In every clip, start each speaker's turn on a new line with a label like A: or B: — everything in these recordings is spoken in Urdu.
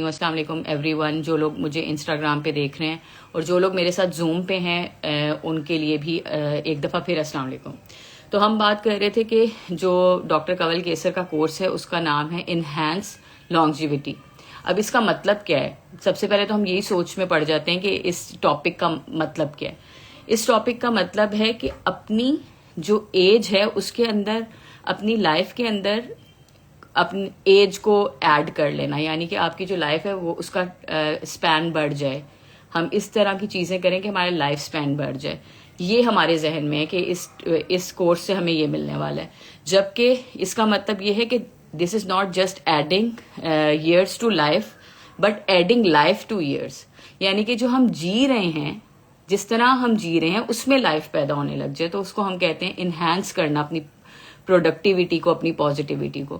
A: السلام علیکم ایوری ون، جو لوگ مجھے انسٹاگرام پہ دیکھ رہے ہیں اور جو لوگ میرے ساتھ زوم پہ ہیں ان کے لیے بھی ایک دفعہ پھر السلام علیکم. تو ہم بات کر رہے تھے کہ جو ڈاکٹر کنول کیسر کا کورس ہے اس کا نام ہے انہینس لانگجیوٹی. اب اس کا مطلب کیا ہے؟ سب سے پہلے تو ہم یہی سوچ میں پڑ جاتے ہیں کہ اس ٹاپک کا مطلب کیا ہے. اس ٹاپک کا مطلب ہے کہ اپنی جو ایج ہے اس کے اندر، اپنی لائف کے اندر اپنی ایج کو ایڈ کر لینا، یعنی کہ آپ کی جو لائف ہے وہ اس کا اسپین بڑھ جائے. ہم اس طرح کی چیزیں کریں کہ ہمارا لائف اسپین بڑھ جائے. یہ ہمارے ذہن میں ہے کہ اس کورس سے ہمیں یہ ملنے والا ہے، جبکہ اس کا مطلب یہ ہے کہ this is not just adding years to life but adding life to years. یعنی کہ جو ہم جی رہے ہیں، جس طرح ہم جی رہے ہیں اس میں لائف پیدا ہونے لگ جائے، تو اس کو ہم کہتے ہیں انہینس کرنا اپنی پروڈکٹیوٹی کو، اپنی پازیٹیوٹی کو.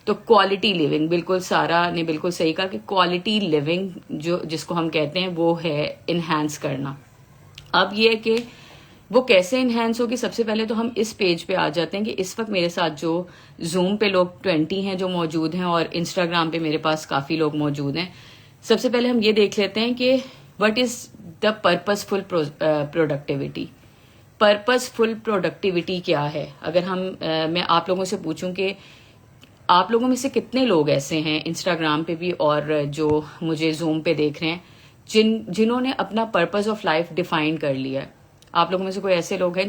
A: تو کوالٹی لیونگ، بالکل سارا نے بالکل صحیح کہا کہ کوالٹی لیونگ جس کو ہم کہتے ہیں وہ ہے انہینس کرنا. اب یہ ہے کہ وہ کیسے انہینس ہوگی. سب سے پہلے تو ہم اس پیج پہ آ جاتے ہیں کہ اس وقت میرے ساتھ جو زوم پہ لوگ 20 ہیں جو موجود ہیں، اور انسٹاگرام پہ میرے پاس کافی لوگ موجود ہیں. سب سے پہلے ہم یہ دیکھ لیتے ہیں کہ what is the purposeful productivity. Purposeful productivity کیا ہے؟ اگر میں آپ لوگوں سے پوچھوں کہ آپ لوگوں میں سے کتنے لوگ ایسے ہیں انسٹاگرام پہ بھی اور جو مجھے زوم پہ دیکھ رہے ہیں جنہوں نے اپنا پرپز آف لائف ڈیفائن کر لیا ہے؟ آپ لوگوں میں سے کوئی ایسے لوگ ہیں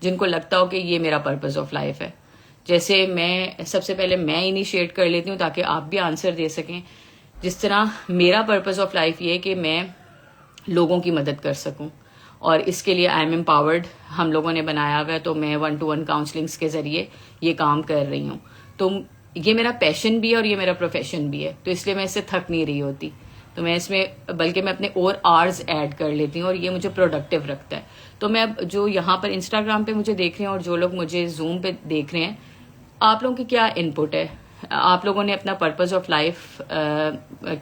A: جن کو لگتا ہو کہ یہ میرا پرپز آف لائف ہے؟ جیسے میں سب سے پہلے میں انیشیٹ کر لیتی ہوں تاکہ آپ بھی آنسر دے سکیں. جس طرح میرا پرپز آف لائف یہ ہے کہ میں لوگوں کی مدد کر سکوں، اور اس کے لیے آئی ایم امپاورڈ ہم لوگوں نے بنایا ہوا ہے. تو میں 1-to-1 کاؤنسلنگس کے ذریعے یہ کام کر رہی ہوں. تو یہ میرا پیشن بھی ہے اور یہ میرا پروفیشن بھی ہے، تو اس لیے میں اس سے تھک نہیں رہی ہوتی. تو میں اس میں بلکہ میں اپنے اور آرز ایڈ کر لیتی ہوں اور یہ مجھے پروڈکٹیو رکھتا ہے. تو میں اب جو یہاں پر انسٹاگرام پہ مجھے دیکھ رہے ہیں اور جو لوگ مجھے زوم پہ دیکھ رہے ہیں، آپ لوگوں کی کیا ان پٹ ہے؟ آپ لوگوں نے اپنا پرپز آف لائف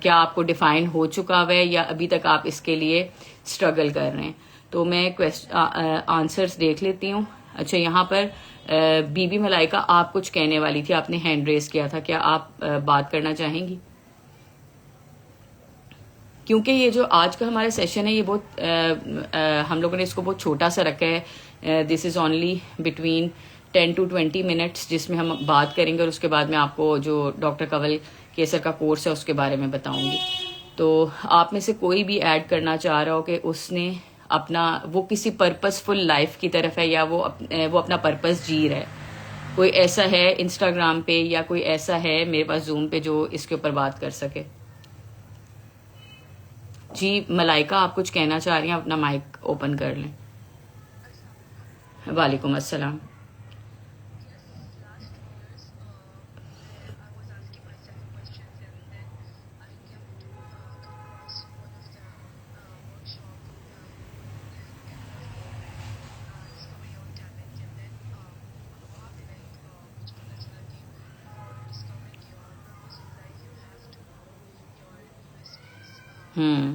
A: کیا آپ کو ڈیفائن ہو چکا ہوا ہے یا ابھی تک آپ اس کے لیے اسٹرگل کر رہے ہیں؟ تو میں آنسرس دیکھ لیتی ہوں. اچھا، یہاں پر بی بی ملائکہ آپ کچھ کہنے والی تھی، آپ نے ہینڈ ریز کیا تھا، کیا آپ بات کرنا چاہیں گی؟ کیونکہ یہ جو آج کا ہمارا سیشن ہے یہ بہت ہم لوگوں نے اس کو بہت چھوٹا سا رکھا ہے. This is only between 10 to 20 minutes جس میں ہم بات کریں گے، اور اس کے بعد میں آپ کو جو ڈاکٹر کنول کیسر کا کورس ہے اس کے بارے میں بتاؤں گی. تو آپ میں سے کوئی بھی ایڈ کرنا چاہ رہا ہو کہ اس نے وہ کسی پرپز فل لائف کی طرف ہے یا وہ اپنا پرپز جی رہا ہے، کوئی ایسا ہے انسٹاگرام پہ یا کوئی ایسا ہے میرے پاس زوم پہ جو اس کے اوپر بات کر سکے؟ جی ملائکہ، آپ کچھ کہنا چاہ رہی ہیں؟ اپنا مائک اوپن کر لیں. وعلیکم السلام. ہوں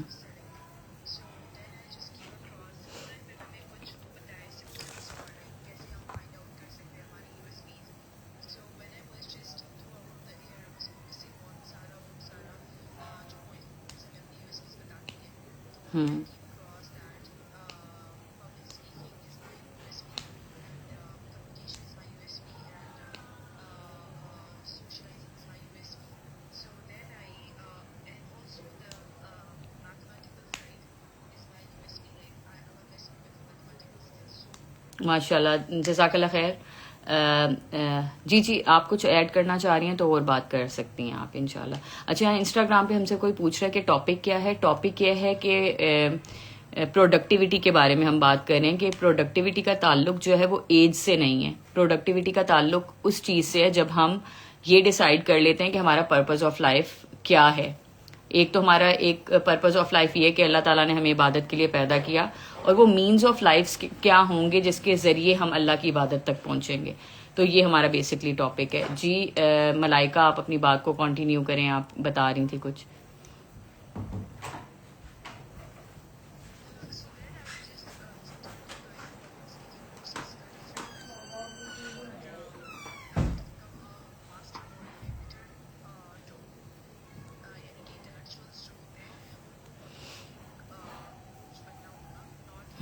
A: ہوں ماشاء اللہ، جزاک اللہ خیر. جی آپ کچھ ایڈ کرنا چاہ رہی ہیں تو اور بات کر سکتی ہیں آپ انشاءاللہ. اچھا، انسٹاگرام پہ ہم سے کوئی پوچھ رہا ہے کہ ٹاپک کیا ہے. ٹاپک یہ ہے کہ پروڈکٹیوٹی کے بارے میں ہم بات کر رہے ہیں کہ پروڈکٹیوٹی کا تعلق جو ہے وہ ایج سے نہیں ہے. پروڈکٹیوٹی کا تعلق اس چیز سے ہے جب ہم یہ ڈیسائیڈ کر لیتے ہیں کہ ہمارا پرپز آف لائف کیا ہے. ایک تو ہمارا ایک پرپز آف لائف یہ کہ اللہ تعالیٰ نے ہمیں عبادت کے لیے پیدا کیا، اور وہ مینز آف لائف کیا ہوں گے جس کے ذریعے ہم اللہ کی عبادت تک پہنچیں گے. تو یہ ہمارا بیسکلی ٹاپک ہے. جی ملائکہ، آپ اپنی بات کو کنٹینیو کریں، آپ بتا رہی تھی کچھ.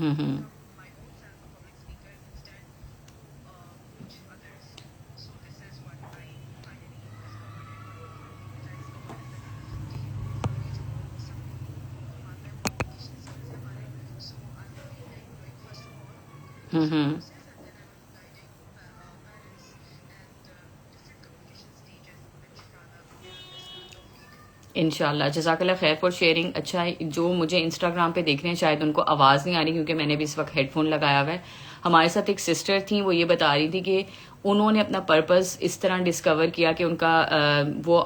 A: ہوں ہوں انشاءاللہ. جزاک اللہ خیر فار شیئرنگ. اچھا جو مجھے انسٹاگرام پہ دیکھ رہے ہیں شاید ان کو آواز نہیں آ رہی کیونکہ میں نے بھی اس وقت ہیڈ فون لگایا ہوا ہے. ہمارے ساتھ ایک سسٹر تھیں, وہ یہ بتا رہی تھی کہ انہوں نے اپنا پرپز اس طرح ڈسکور کیا کہ ان کا وہ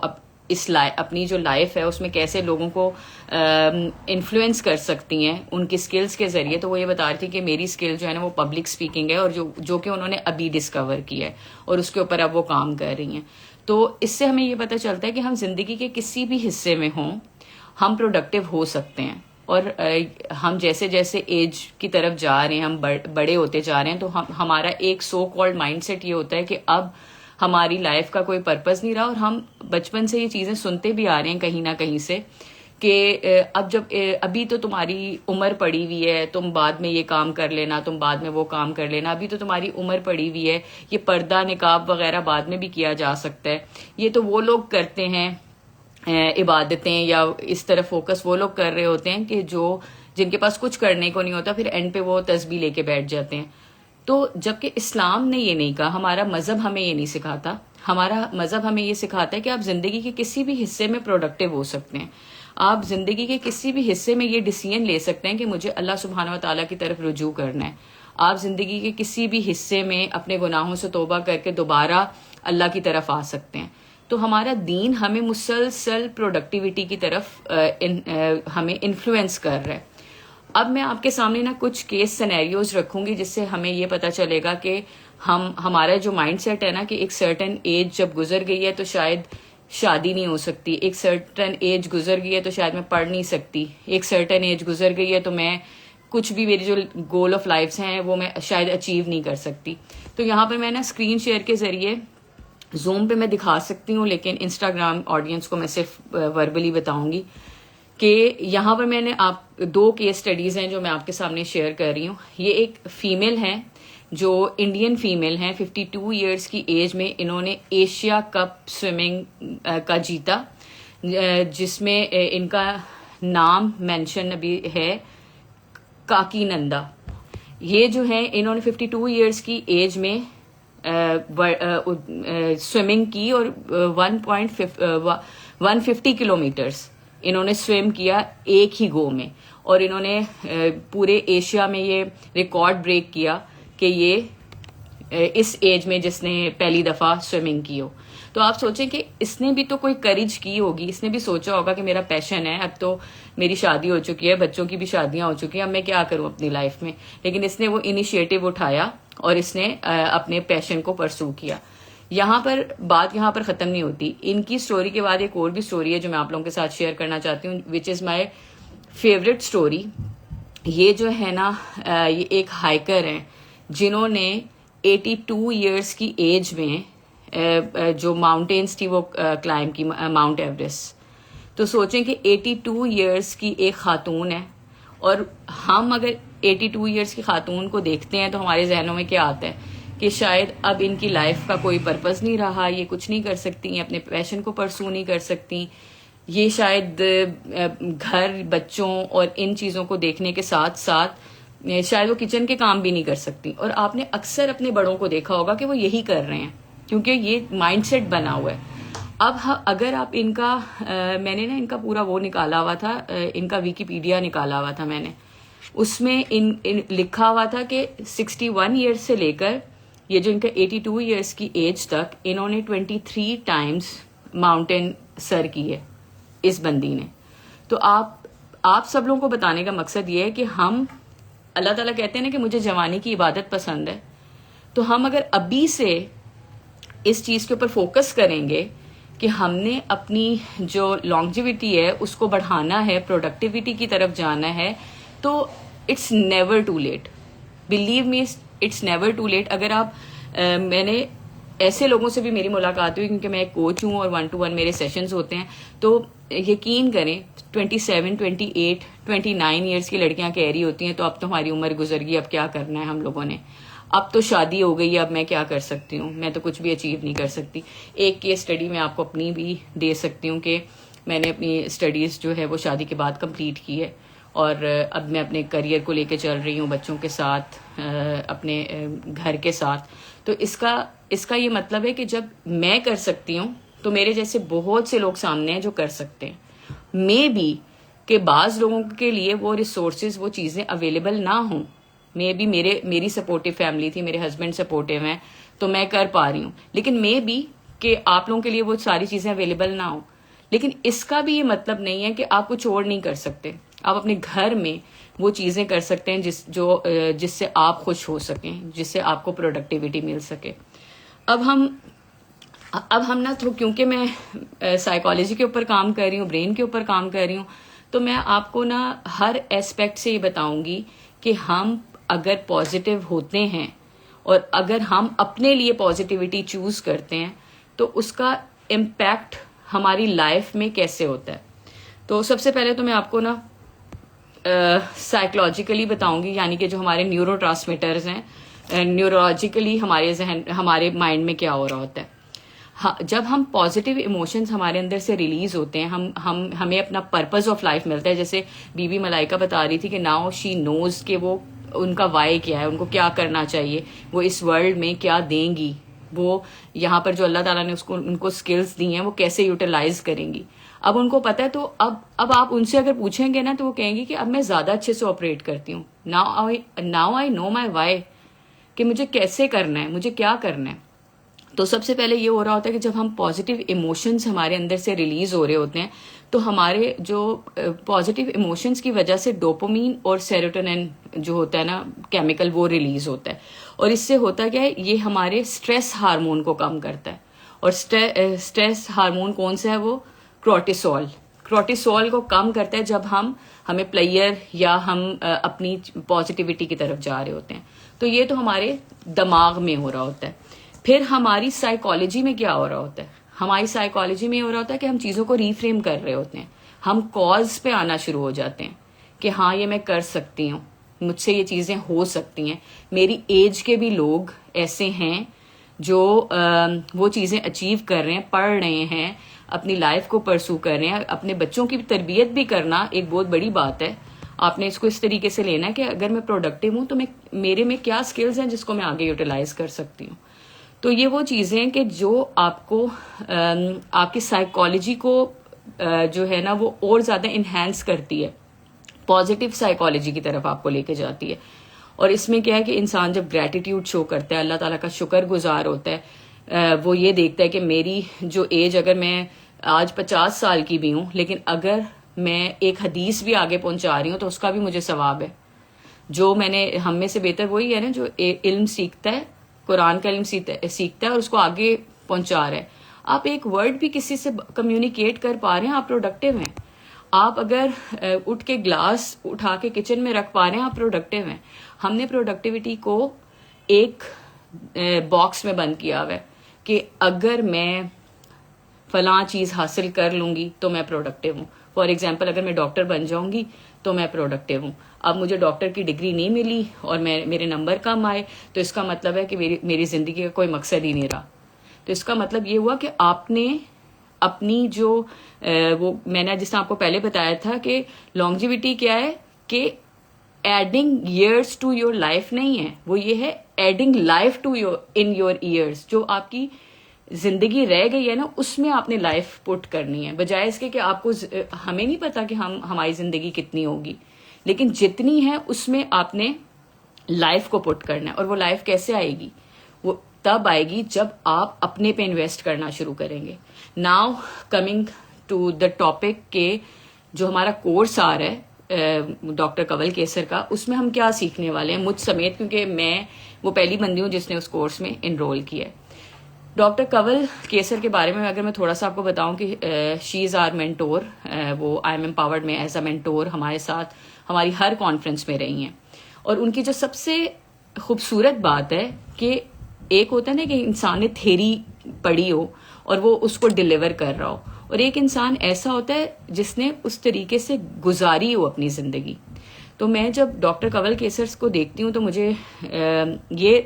A: اپنی جو لائف ہے اس میں کیسے لوگوں کو انفلوئنس کر سکتی ہیں ان کی سکلز کے ذریعے. تو وہ یہ بتا رہی تھی کہ میری سکل جو ہے نا وہ پبلک اسپیکنگ ہے, اور جو کہ انہوں نے ابھی ڈسکور کی ہے اور اس کے اوپر اب وہ کام کر رہی ہیں. تو اس سے ہمیں یہ پتہ چلتا ہے کہ ہم زندگی کے کسی بھی حصے میں ہوں ہم پروڈکٹیو ہو سکتے ہیں. اور ہم جیسے جیسے ایج کی طرف جا رہے ہیں, ہم بڑے ہوتے جا رہے ہیں, تو ہمارا ایک سو کالڈ مائنڈ سیٹ یہ ہوتا ہے کہ اب ہماری لائف کا کوئی پرپز نہیں رہا. اور ہم بچپن سے یہ چیزیں سنتے بھی آ رہے ہیں کہیں نہ کہیں سے کہ ابھی تو تمہاری عمر پڑی ہوئی ہے, تم بعد میں یہ کام کر لینا, تم بعد میں وہ کام کر لینا, ابھی تو تمہاری عمر پڑی ہوئی ہے, یہ پردہ نقاب وغیرہ بعد میں بھی کیا جا سکتا ہے, یہ تو وہ لوگ کرتے ہیں عبادتیں یا اس طرف فوکس وہ لوگ کر رہے ہوتے ہیں کہ جن کے پاس کچھ کرنے کو نہیں ہوتا, پھر اینڈ پہ وہ تسبیح لے کے بیٹھ جاتے ہیں. تو جبکہ اسلام نے یہ نہیں کہا, ہمارا مذہب ہمیں یہ نہیں سکھاتا. ہمارا مذہب ہمیں یہ سکھاتا ہے کہ آپ زندگی کے کسی بھی حصے میں پروڈکٹیو ہو سکتے ہیں. آپ زندگی کے کسی بھی حصے میں یہ ڈیسیژن لے سکتے ہیں کہ مجھے اللہ سبحانہ و تعالیٰ کی طرف رجوع کرنا ہے. آپ زندگی کے کسی بھی حصے میں اپنے گناہوں سے توبہ کر کے دوبارہ اللہ کی طرف آ سکتے ہیں. تو ہمارا دین ہمیں مسلسل پروڈکٹیوٹی کی طرف ہمیں انفلوئنس کر رہا ہے. اب میں آپ کے سامنے نا کچھ کیس سینیریوز رکھوں گی جس سے ہمیں یہ پتا چلے گا کہ ہمارا جو مائنڈ سیٹ ہے نا کہ ایک سرٹن ایج جب گزر گئی ہے تو شاید شادی نہیں ہو سکتی, ایک سرٹن ایج گزر گئی ہے تو شاید میں پڑھ نہیں سکتی, ایک سرٹن ایج گزر گئی ہے تو میں کچھ بھی میری جو گول آف لائفس ہیں وہ میں شاید اچیو نہیں کر سکتی. تو یہاں پہ میں نا اسکرین شیئر کے ذریعے زوم پہ میں دکھا سکتی ہوں, لیکن انسٹاگرام آڈینس کو میں صرف وربلی بتاؤں گی کہ یہاں پر میں نے دو کیس اسٹڈیز ہیں جو میں آپ کے سامنے شیئر کر رہی ہوں. یہ ایک فیمیل ہے جو انڈین فیمیل ہیں, 52 ایئرس کی ایج میں انہوں نے ایشیا کپ سوئمنگ کا جیتا, جس میں ان کا نام مینشن ابھی ہے کاکی نندا. یہ جو ہے انہوں نے 52 ایئرس کی ایج میں سوئمنگ کی اور 150 کلومیٹرز انہوں نے سوئم کیا ایک ہی گو میں, اور انہوں نے پورے ایشیا میں یہ ریکارڈ بریک کیا کہ یہ اس ایج میں جس نے پہلی دفعہ سوئمنگ کی ہو. تو آپ سوچیں کہ اس نے بھی تو کوئی کریج کی ہوگی, اس نے بھی سوچا ہوگا کہ میرا پیشن ہے, اب تو میری شادی ہو چکی ہے, بچوں کی بھی شادیاں ہو چکی ہیں, اب میں کیا کروں اپنی لائف میں. لیکن اس نے وہ انیشیٹو اٹھایا اور اس نے اپنے پیشن کو پرسو کیا. بات یہاں پر ختم نہیں ہوتی. ان کی سٹوری کے بعد ایک اور بھی سٹوری ہے جو میں آپ لوگوں کے ساتھ شیئر کرنا چاہتی ہوں, وچ از مائی فیوریٹ سٹوری. یہ جو ہے نا یہ ایک ہائیکر ہیں جنہوں نے 82 ایئرس کی ایج میں جو ماؤنٹینس تھی وہ کلائم کی, ماؤنٹ ایوریسٹ. تو سوچیں کہ 82 ایئرس کی ایک خاتون ہے, اور ہم اگر 82 ایئرس کی خاتون کو دیکھتے ہیں تو ہمارے ذہنوں میں کیا آتا ہے کہ شاید اب ان کی لائف کا کوئی پرپز نہیں رہا, یہ کچھ نہیں کر سکتی, اپنے پیشن کو پرسو نہیں کر سکتی, یہ شاید گھر بچوں اور ان چیزوں کو دیکھنے کے ساتھ ساتھ شاید وہ کچن کے کام بھی نہیں کر سکتی. اور آپ نے اکثر اپنے بڑوں کو دیکھا ہوگا کہ وہ یہی کر رہے ہیں کیونکہ یہ مائنڈ سیٹ بنا ہوا ہے. اب اگر آپ ان کا میں نے نا ان کا پورا وہ نکالا ہوا تھا, ان کا ویکیپیڈیا نکالا ہوا تھا میں نے, اس میں لکھا ہوا تھا کہ 61 ایئرس سے لے کر یہ جو ان کا 82 ایئرس کی ایج تک انہوں نے 23 ٹائمز ماؤنٹین سر کی ہے اس بندی نے. تو آپ سب لوگوں کو بتانے کا مقصد یہ ہے کہ ہم, اللہ تعالیٰ کہتے ہیں نا کہ مجھے جوانی کی عبادت پسند ہے, تو ہم اگر ابھی سے اس چیز کے اوپر فوکس کریں گے کہ ہم نے اپنی جو لانگجیوٹی ہے اس کو بڑھانا ہے, پروڈکٹیوٹی کی طرف جانا ہے, تو it's never too late. Believe me it's never too late. اگر آپ میں نے ایسے لوگوں سے بھی میری ملاقات ہوئی کیونکہ میں ایک کوچ ہوں اور 1-to-1 میرے سیشنز ہوتے ہیں. تو یقین کریں 27, 28, 29 ایئرس کی لڑکیاں کہہ رہی ہوتی ہیں تو اب تو ہماری عمر گزر گئی, اب کیا کرنا ہے ہم لوگوں نے, اب تو شادی ہو گئی, اب میں کیا کر سکتی ہوں, میں تو کچھ بھی اچیو نہیں کر سکتی. ایک کیس اسٹڈی میں آپ کو اپنی بھی دے سکتی ہوں کہ میں نے اپنی اسٹڈیز جو ہے وہ شادی کے بعد کمپلیٹ کی ہے, اور اب میں اپنے کریئر کو لے کے چل رہی ہوں, بچوں کے ساتھ, اپنے گھر کے ساتھ. تو اس کا یہ مطلب ہے کہ جب میں کر سکتی ہوں تو میرے جیسے بہت سے لوگ سامنے ہیں جو کر سکتے ہیں. مے بی کہ بعض لوگوں کے لیے وہ ریسورسز, وہ چیزیں اویلیبل نہ ہوں. مے بی میری سپورٹیو فیملی تھی, میرے ہسبینڈ سپورٹیو ہیں تو میں کر پا رہی ہوں, لیکن مے بی کہ آپ لوگوں کے لیے وہ ساری چیزیں اویلیبل نہ ہوں. لیکن اس کا بھی یہ مطلب نہیں ہے کہ آپ کچھ اور نہیں کر سکتے. آپ اپنے گھر میں وہ چیزیں کر سکتے ہیں جس سے آپ خوش ہو سکیں, جس سے آپ کو پروڈکٹیوٹی مل سکے. اب ہم نا تو کیونکہ میں سائیکالوجی کے اوپر کام کر رہی ہوں, برین کے اوپر کام کر رہی ہوں, تو میں آپ کو نا ہر ایسپیکٹ سے یہ بتاؤں گی کہ ہم اگر پازیٹیو ہوتے ہیں اور اگر ہم اپنے لیے پازیٹیوٹی چوز کرتے ہیں تو اس کا امپیکٹ ہماری لائف میں کیسے ہوتا ہے. تو سب سے پہلے تو میں آپ کو نا سائیکولوجیکلی بتاؤں گی, یعنی کہ جو ہمارے نیورو ٹرانسمیٹرز ہیں, نیورولوجیکلی ہمارے مائنڈ میں کیا ہو رہا ہوتا ہے. جب ہم پازیٹیو ایموشنز ہمارے اندر سے ریلیز ہوتے ہیں, ہمیں اپنا پرپز آف لائف ملتا ہے. جیسے بی بی ملائکہ بتا رہی تھی کہ ناؤ شی نوز کہ وہ ان کا وائی کیا ہے, ان کو کیا کرنا چاہیے, وہ اس ورلڈ میں کیا دیں گی, وہ یہاں پر جو اللہ تعالیٰ نے ان کو اسکلز دی ہیں وہ کیسے یوٹیلائز کریں گی. اب ان کو پتا ہے, تو اب آپ ان سے اگر پوچھیں گے نا تو وہ کہیں گی کہ اب میں زیادہ اچھے سے آپریٹ کرتی ہوں. Now I know my Y, کہ مجھے کیسے کرنا ہے, مجھے کیا کرنا ہے. تو سب سے پہلے یہ ہو رہا ہوتا ہے کہ جب ہم پازیٹیو ایموشنز ہمارے اندر سے ریلیز ہو رہے ہوتے ہیں تو ہمارے جو پازیٹیو ایموشنز کی وجہ سے ڈوپامین اور سیروٹونن جو ہوتا ہے نا کیمیکل, وہ ریلیز ہوتا ہے. اور اس سے ہوتا کیا ہے, یہ ہمارے اسٹریس ہارمون کو کم کرتا ہے. اور اسٹریس ہارمون کون سا ہے, وہ کورٹیسول کو کم کرتا ہے جب ہمیں پلیئر یا ہم اپنی پازیٹیوٹی کی طرف جا رہے ہوتے ہیں. تو یہ تو ہمارے دماغ میں ہو رہا ہوتا ہے. پھر ہماری سائیکالوجی میں کیا ہو رہا ہوتا ہے, ہماری سائیکالوجی میں یہ ہو رہا ہوتا ہے کہ ہم چیزوں کو ریفریم کر رہے ہوتے ہیں. ہم کاز پہ آنا شروع ہو جاتے ہیں کہ ہاں یہ میں کر سکتی ہوں, مجھ سے یہ چیزیں ہو سکتی ہیں. میری ایج کے بھی لوگ ایسے ہیں جو وہ چیزیں اچیو کر رہے ہیں, پڑھ رہے ہیں, اپنی لائف کو پرسو کر رہے ہیں. اپنے بچوں کی تربیت بھی کرنا ایک بہت بڑی بات ہے. آپ نے اس کو اس طریقے سے لینا ہے کہ اگر میں پروڈکٹیو ہوں تو میرے میں کیا اسکلز ہیں جس کو میں آگے یوٹیلائز کر سکتی ہوں. تو یہ وہ چیزیں ہیں کہ جو آپ کو آپ کی سائیکالوجی کو جو ہے نا وہ اور زیادہ انہینس کرتی ہے, پازیٹیو سائیکالوجی کی طرف آپ کو لے کے جاتی ہے. اور اس میں کیا ہے کہ انسان جب گریٹیٹیوڈ شو کرتا ہے, اللہ تعالیٰ کا شکر گزار ہوتا ہے, وہ یہ دیکھتا ہے کہ میری جو ایج, اگر میں آج 50 سال کی بھی ہوں لیکن اگر میں ایک حدیث بھی آگے پہنچا رہی ہوں تو اس کا بھی مجھے ثواب ہے. جو میں نے, ہم میں سے بہتر وہی ہے نا جو علم سیکھتا ہے, قرآن کا علم سیکھتا ہے اور اس کو آگے پہنچا رہا ہے. آپ ایک ورڈ بھی کسی سے کمیونیکیٹ کر پا رہے ہیں, آپ پروڈکٹیو ہیں. آپ اگر اٹھ کے گلاس اٹھا کے کچن میں رکھ پا رہے ہیں, آپ پروڈکٹیو ہیں. ہم نے پروڈکٹیوٹی کو ایک باکس میں بند کیا ہوا ہے کہ اگر میں فلاں چیز حاصل کر لوں گی تو میں پروڈکٹیو ہوں. فار ایگزامپل اگر میں ڈاکٹر بن جاؤں گی تو میں پروڈکٹیو ہوں. اب مجھے ڈاکٹر کی ڈگری نہیں ملی اور میرے نمبر کم آئے تو اس کا مطلب ہے کہ میری زندگی کا کوئی مقصد ہی نہیں رہا. تو اس کا مطلب یہ ہوا کہ آپ نے اپنی جو وہ میں نے جس طرح آپ کو پہلے بتایا تھا کہ لانگجیوٹی کیا ہے کہ adding years to your life نہیں ہے, وہ یہ ہے adding life to in your years. جو آپ کی زندگی رہ گئی ہے نا اس میں آپ نے لائف پٹ کرنی ہے, بجائے اس کے کہ آپ کو, ہمیں نہیں پتا کہ ہماری زندگی کتنی ہوگی, لیکن جتنی ہے اس میں آپ نے لائف کو پٹ کرنا ہے. اور وہ لائف کیسے آئے گی, وہ تب آئے گی جب آپ اپنے پہ انویسٹ کرنا شروع کریں گے. Now coming to the topic کہ جو ہمارا کورس آ رہا ہے ڈاکٹر کنول کیسر کا, اس میں ہم کیا سیکھنے والے ہیں, مجھ سمیت, کیونکہ میں وہ پہلی بندی ہوں جس نے اس کورس میں انرول کیا ہے. ڈاکٹر کنول کیسر کے بارے میں اگر میں تھوڑا سا آپ کو بتاؤں کہ شی از آر مینٹور, وہ آئی ایم امپاورڈ میں ایز اے مینٹور ہمارے ساتھ ہماری ہر کانفرنس میں رہی ہیں. اور ان کی جو سب سے خوبصورت بات ہے کہ ایک ہوتا ہے نا کہ انسان نے تھیری پڑھی ہو اور وہ اس کو ڈیلیور کر رہا ہو، اور ایک انسان ایسا ہوتا ہے جس نے اس طریقے سے گزاری ہو اپنی زندگی. تو میں جب ڈاکٹر کنول کیسر کو دیکھتی ہوں تو مجھے یہ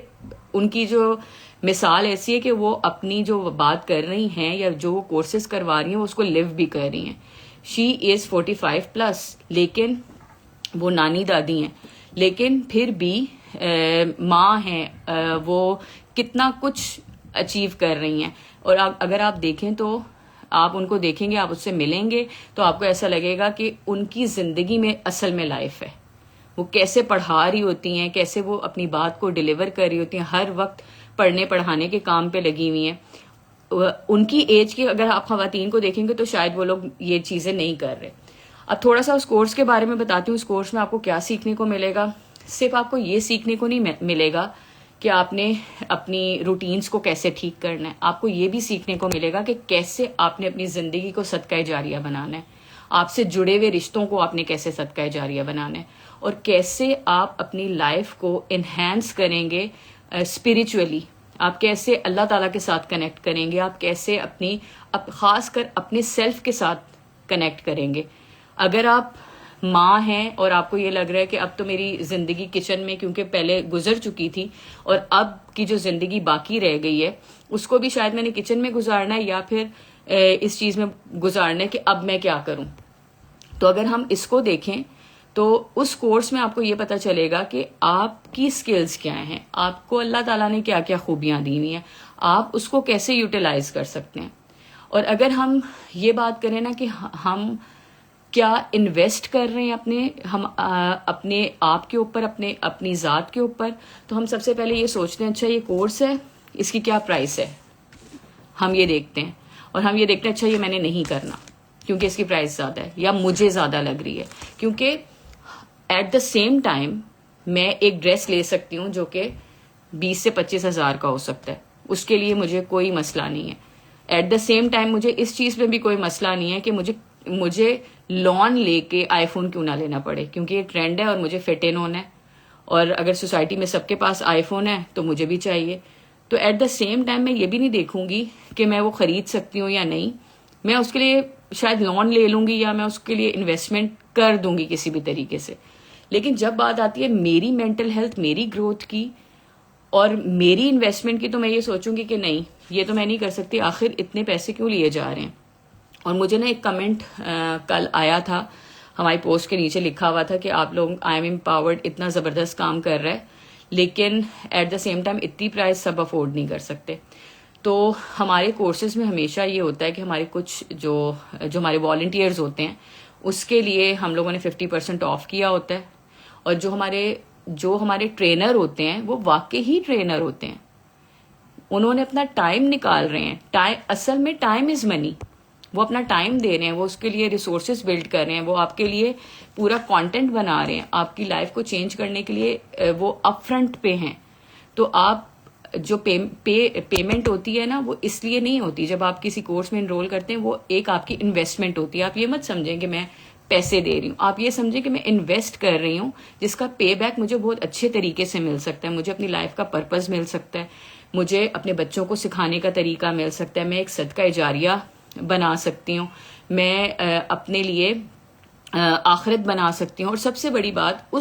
A: ان کی جو مثال ایسی ہے کہ وہ اپنی جو بات کر رہی ہیں یا جو وہ کورسز کروا رہی ہیں وہ اس کو لیو بھی کر رہی ہیں. شی از 45+، لیکن وہ نانی دادی ہیں، لیکن پھر بھی ماں ہیں، وہ کتنا کچھ اچیو کر رہی ہیں. اور اگر آپ دیکھیں تو آپ ان کو دیکھیں گے، آپ اس سے ملیں گے تو آپ کو ایسا لگے گا کہ ان کی زندگی میں اصل میں لائف ہے. وہ کیسے پڑھا رہی ہوتی ہیں، کیسے وہ اپنی بات کو ڈیلیور کر رہی ہوتی ہیں، ہر وقت پڑھنے پڑھانے کے کام پہ لگی ہوئی ہیں. ان کی ایج کے اگر آپ خواتین کو دیکھیں گے تو شاید وہ لوگ یہ چیزیں نہیں کر رہے. اب تھوڑا سا اس کورس کے بارے میں بتاتی ہوں. اس کورس میں آپ کو کیا سیکھنے کو ملے گا. صرف آپ کو یہ سیکھنے کو نہیں ملے گا کہ آپ نے اپنی روٹینز کو کیسے ٹھیک کرنا ہے، آپ کو یہ بھی سیکھنے کو ملے گا کہ کیسے آپ نے اپنی زندگی کو صدقہ جاریہ بنانا ہے، آپ سے جڑے ہوئے رشتوں کو آپ نے کیسے صدقہ جاریہ بنانا ہے، اور کیسے آپ اپنی لائف کو انہینس کریں گے اسپریچولی. آپ کیسے اللہ تعالیٰ کے ساتھ کنیکٹ کریں گے، آپ کیسے اپنی خاص کر اپنے سیلف کے ساتھ کنیکٹ کریں گے. اگر آپ ماں ہیں اور آپ کو یہ لگ رہا ہے کہ اب تو میری زندگی کچن میں کیونکہ پہلے گزر چکی تھی اور اب کی جو زندگی باقی رہ گئی ہے اس کو بھی شاید میں نے کچن میں گزارنا ہے یا پھر اس چیز میں گزارنا ہے کہ اب میں کیا کروں. تو اگر ہم اس کو دیکھیں تو اس کورس میں آپ کو یہ پتا چلے گا کہ آپ کی سکلز کیا ہیں، آپ کو اللہ تعالیٰ نے کیا کیا خوبیاں دی ہوئی ہیں، آپ اس کو کیسے یوٹیلائز کر سکتے ہیں. اور اگر ہم یہ بات کریں نا کہ ہم کیا انویسٹ کر رہے ہیں اپنے آپ کے اوپر، اپنی ذات کے اوپر، تو ہم سب سے پہلے یہ سوچتے ہیں اچھا یہ کورس ہے، اس کی کیا پرائس ہے. ہم یہ دیکھتے ہیں اور ہم یہ دیکھتے ہیں اچھا یہ میں نے نہیں کرنا کیونکہ اس کی پرائس زیادہ ہے یا مجھے زیادہ لگ رہی ہے. کیونکہ ایٹ دا سیم ٹائم میں ایک ڈریس لے سکتی ہوں جو کہ 20 سے 25 ہزار کا ہو سکتا ہے، اس کے لیے مجھے کوئی مسئلہ نہیں ہے. ایٹ دا سیم ٹائم مجھے اس چیز میں بھی کوئی مسئلہ نہیں ہے کہ مجھے لون لے کے آئی فون کیوں نہ لینا پڑے کیونکہ یہ ٹرینڈ ہے اور مجھے فٹ ان ہونا ہے، اور اگر سوسائٹی میں سب کے پاس آئی فون ہے تو مجھے بھی چاہیے. تو ایٹ دا سیم ٹائم میں یہ بھی نہیں دیکھوں گی کہ میں وہ خرید سکتی ہوں یا نہیں، میں اس کے لیے شاید لون لے لوں گی یا میں اس کے لیے انویسٹمنٹ کر دوں گی کسی بھی طریقے سے. لیکن جب بات آتی ہے میری مینٹل ہیلتھ، میری گروتھ کی اور میری انویسٹمنٹ کی، تو میں یہ سوچوں گی کہ نہیں یہ تو میں نہیں کر سکتی، آخر اتنے پیسے کیوں لیے جا رہے ہیں. اور مجھے نا ایک کمنٹ کل آیا تھا، ہماری پوسٹ کے نیچے لکھا ہوا تھا کہ آپ لوگ آئی ایم امپاورڈ اتنا زبردست کام کر رہا ہے لیکن ایٹ دا سیم ٹائم اتنی پرائز سب افورڈ نہیں کر سکتے. تو ہمارے کورسز میں ہمیشہ یہ ہوتا ہے کہ ہمارے کچھ جو ہمارے والنٹیئرز ہوتے ہیں اس کے لیے ہم لوگوں نے 50% آف کیا ہوتا ہے، اور جو ہمارے ٹرینر ہوتے ہیں وہ واقعی ہی ٹرینر ہوتے ہیں، انہوں نے اپنا ٹائم نکال رہے ہیں. اصل میں ٹائم از منی، وہ اپنا ٹائم دے رہے ہیں، وہ اس کے لیے ریسورسز بلڈ کر رہے ہیں، وہ آپ کے لیے پورا کانٹینٹ بنا رہے ہیں، آپ کی لائف کو چینج کرنے کے لیے وہ اپ فرنٹ پہ ہیں. تو آپ جو پیمنٹ ہوتی ہے نا وہ اس لیے نہیں ہوتی، جب آپ کسی کورس میں انرول کرتے ہیں وہ ایک آپ کی انویسٹمنٹ ہوتی ہے. آپ یہ مت سمجھیں کہ میں پیسے دے رہی ہوں، آپ یہ سمجھیں کہ میں انویسٹ کر رہی ہوں جس کا پے بیک مجھے بہت اچھے طریقے سے مل سکتا ہے، مجھے اپنی لائف کا پرپز مل سکتا ہے، مجھے اپنے بچوں کو سکھانے کا طریقہ مل سکتا ہے، میں ایک صدقہ جاریہ بنا سکتی ہوں، میں اپنے لیے آخرت بنا سکتی ہوں. اور سب سے بڑی بات